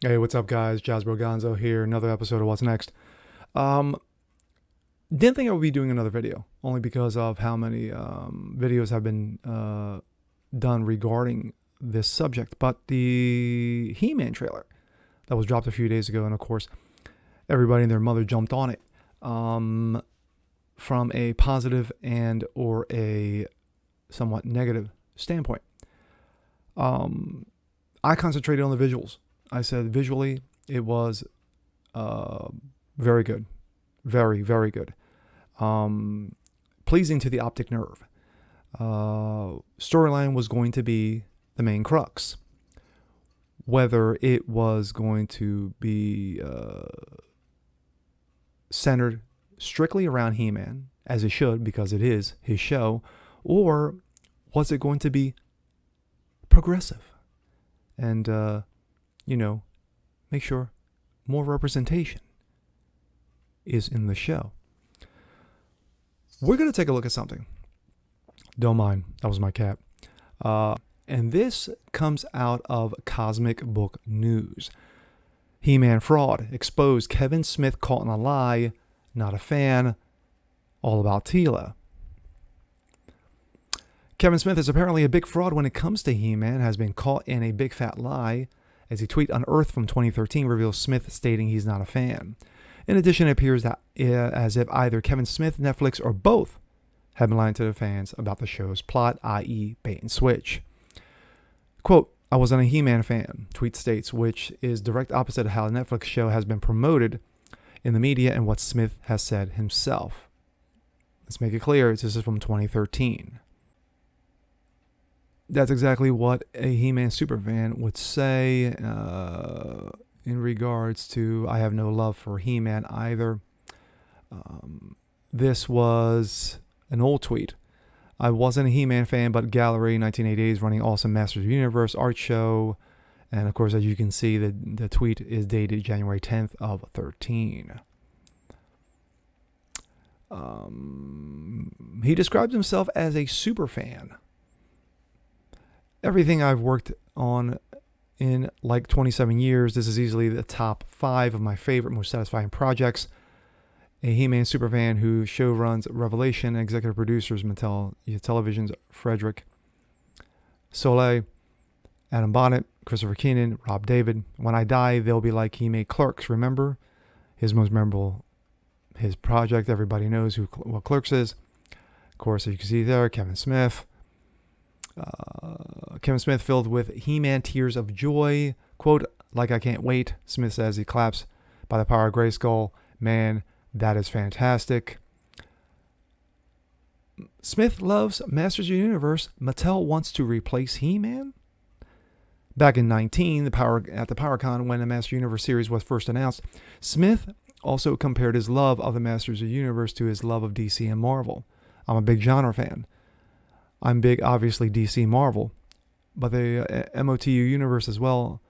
Hey, what's up, guys? Jazz Broganzo here. Another episode of What's Next. Um, didn't think I would be doing another video, only because of how many videos have been done regarding this subject. But the He-Man trailer that was dropped a few days ago, and of course, everybody and their mother jumped on it from a positive and or a somewhat negative standpoint. I concentrated on the visuals. I said visually it was very good. Very, very good. Pleasing to the optic nerve. Storyline was going to be the main crux. Whether it was going to be centered strictly around He-Man, as it should, because it is his show, or was it going to be progressive? And, make sure more representation is in the show. We're going to take a look at something. Don't mind. That was my cat. And this comes out of Cosmic Book News. He-Man fraud. Exposed. Kevin Smith caught in a lie. Not a fan. All about Teela. Kevin Smith is apparently a big fraud when it comes to He-Man. Has been caught in a big fat lie. As a tweet unearthed from 2013 reveals Smith stating he's not a fan. In addition, it appears that as if either Kevin Smith, Netflix, or both have been lying to the fans about the show's plot, i.e. bait and switch. Quote, I wasn't a He-Man fan, tweet states, which is direct opposite of how the Netflix show has been promoted in the media and what Smith has said himself. Let's make it clear, this is from 2013. That's exactly what a He-Man superfan would say in regards to I have no love for He-Man either. This was an old tweet. I wasn't a He-Man fan, but Gallery 1988 is running awesome Masters of the Universe art show. And of course, as you can see, the tweet is dated January 10th of 13. He describes himself as a superfan. Everything I've worked on in like 27 years, this is easily the top 5 of my favorite, most satisfying projects. A He-Man superfan who show runs Revelation, executive producers Mattel Television's Frederick Soleil, Adam Bonnet, Christopher Keenan, Rob David. When I die, they'll be like he made Clerks. Remember his most memorable, his project. Everybody knows what Clerks is. Of course, as you can see there, Kevin Smith. Kevin Smith filled with He-Man tears of joy. Quote, like I can't wait. Smith says he claps by the power of Grayskull. Man, that is fantastic. Smith loves Masters of the Universe. Mattel wants to replace He-Man. Back in 19, at the PowerCon, when the Masters of the Universe series was first announced, Smith also compared his love of the Masters of the Universe to his love of DC and Marvel. I'm a big genre fan. I'm big, obviously, DC Marvel, but the MOTU universe as well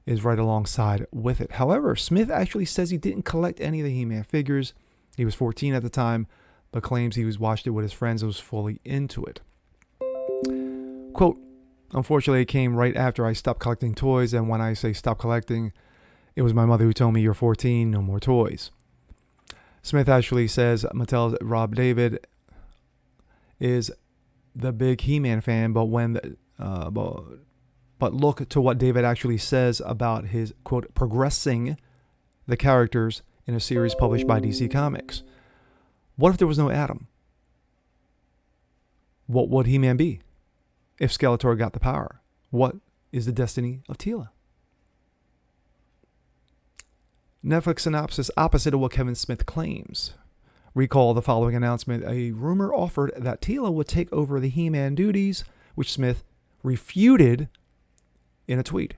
is right alongside with it. However, Smith actually says he didn't collect any of the He-Man figures. He was 14 at the time, but claims he watched it with his friends and was fully into it. Quote, unfortunately, it came right after I stopped collecting toys, and when I say stop collecting, it was my mother who told me, you're 14, no more toys. Smith actually says Mattel's Rob David is the big He-Man fan, but but look to what David actually says about his, quote, progressing the characters in a series published by DC Comics. What if there was no Adam? What would He-Man be if Skeletor got the power? What is the destiny of Teela? Netflix synopsis opposite of what Kevin Smith claims. Recall the following announcement. A rumor offered that Teela would take over the He-Man duties, which Smith refuted in a tweet.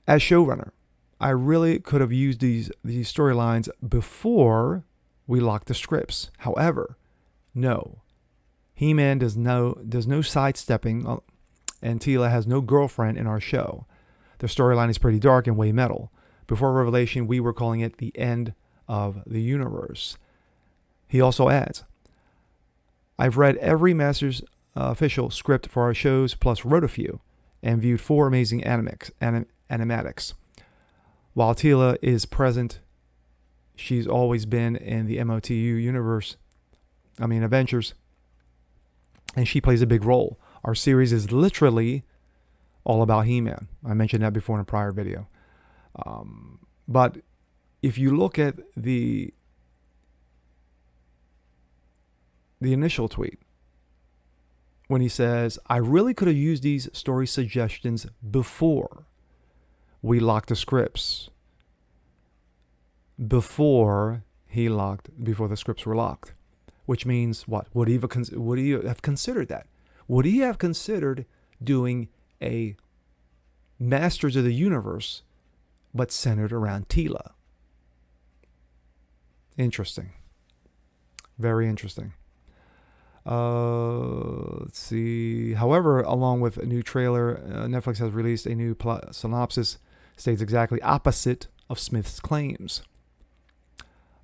As showrunner, I really could have used these storylines before we locked the scripts. However, no. He-Man does no sidestepping, and Teela has no girlfriend in our show. The storyline is pretty dark and way metal. Before Revelation, we were calling it the end of the universe. He also adds, I've read every Masters official script for our shows, plus wrote a few, and viewed 4 amazing animatics. while Teela is present, she's always been in the MOTU universe. Adventures. And she plays a big role. Our series is literally all about He-Man. I mentioned that before in a prior video. But if you look at the initial tweet, when he says, I really could have used these story suggestions before we locked the scripts. Before the scripts were locked. Which means what? Would he have considered that? Would he have considered doing a Masters of the Universe, but centered around Teela? Interesting. Very interesting. Let's see. However, along with a new trailer, Netflix has released a new plot synopsis, states exactly opposite of Smith's claims.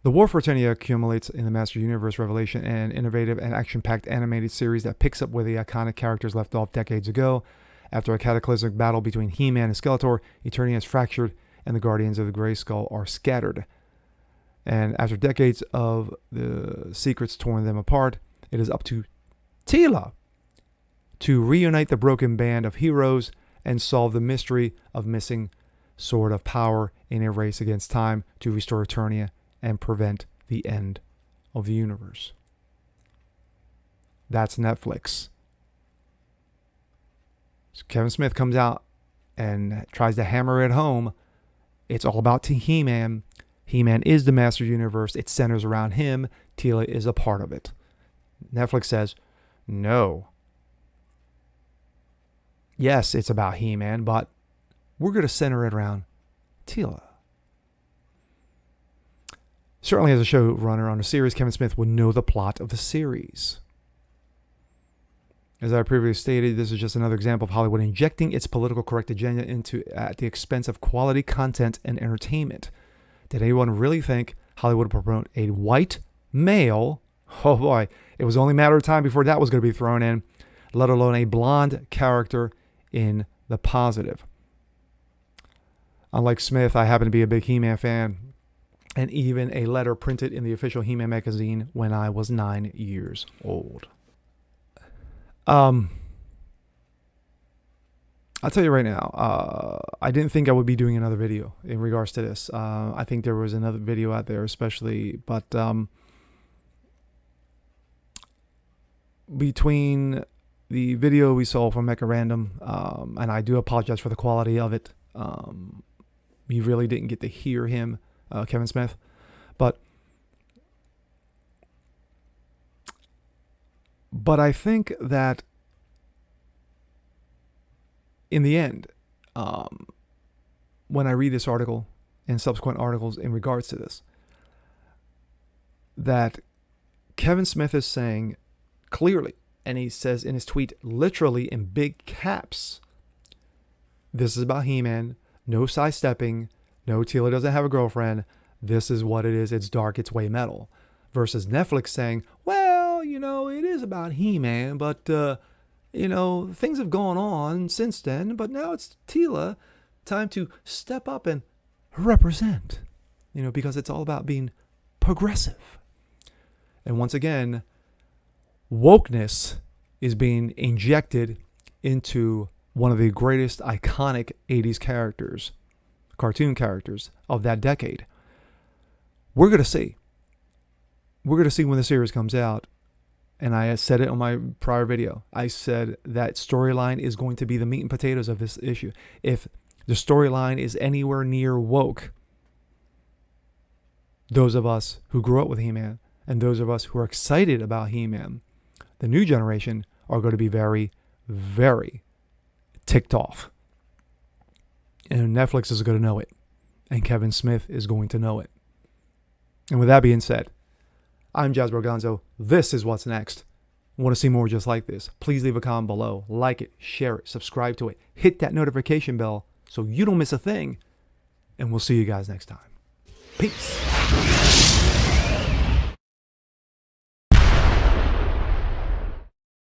The War for Eternia accumulates in the Master Universe Revelation, an innovative and action-packed animated series that picks up where the iconic characters left off decades ago. After a cataclysmic battle between He-Man and Skeletor, Eternia is fractured and the Guardians of the Grey Skull are scattered. And after decades of the secrets torn them apart, it is up to Teela to reunite the broken band of heroes and solve the mystery of missing Sword of Power in a race against time to restore Eternia and prevent the end of the universe. That's Netflix. So Kevin Smith comes out and tries to hammer it home. It's all about He-Man. He-Man is the Master Universe. It centers around him. Teela is a part of it. Netflix says, no. Yes, it's about He-Man, but we're going to center it around Teela. Certainly as a showrunner on a series, Kevin Smith would know the plot of the series. As I previously stated, this is just another example of Hollywood injecting its political correct agenda at the expense of quality content and entertainment. Did anyone really think Hollywood would promote a white male? Oh boy, it was only a matter of time before that was going to be thrown in, let alone a blonde character in the positive. Unlike Smith, I happen to be a big He-Man fan, and even a letter printed in the official He-Man magazine when I was 9 years old. I'll tell you right now, I didn't think I would be doing another video in regards to this. I think there was another video out there especially, but between the video we saw from Mecha Random, and I do apologize for the quality of it, you really didn't get to hear him, Kevin Smith, but I think that in the end, when I read this article and subsequent articles in regards to this, that Kevin Smith is saying clearly, and he says in his tweet literally in big caps, this is about He-Man, no sidestepping, no Teela doesn't have a girlfriend, this is what it is, it's dark, it's way metal. Versus Netflix saying, well, it is about He-Man, but, things have gone on since then, but now it's Teela, time to step up and represent, because it's all about being progressive. And once again, wokeness is being injected into one of the greatest iconic 80s characters, cartoon characters of that decade. We're going to see. We're going to see when the series comes out. And I said it on my prior video. I said that storyline is going to be the meat and potatoes of this issue. If the storyline is anywhere near woke, those of us who grew up with He-Man and those of us who are excited about He-Man, the new generation, are going to be very, very ticked off. And Netflix is going to know it. And Kevin Smith is going to know it. And with that being said, I'm Jazz Borgonzo. This is what's next. Want to see more just like this? Please leave a comment below. Like it, share it, subscribe to it. Hit that notification bell so you don't miss a thing. And we'll see you guys next time. Peace.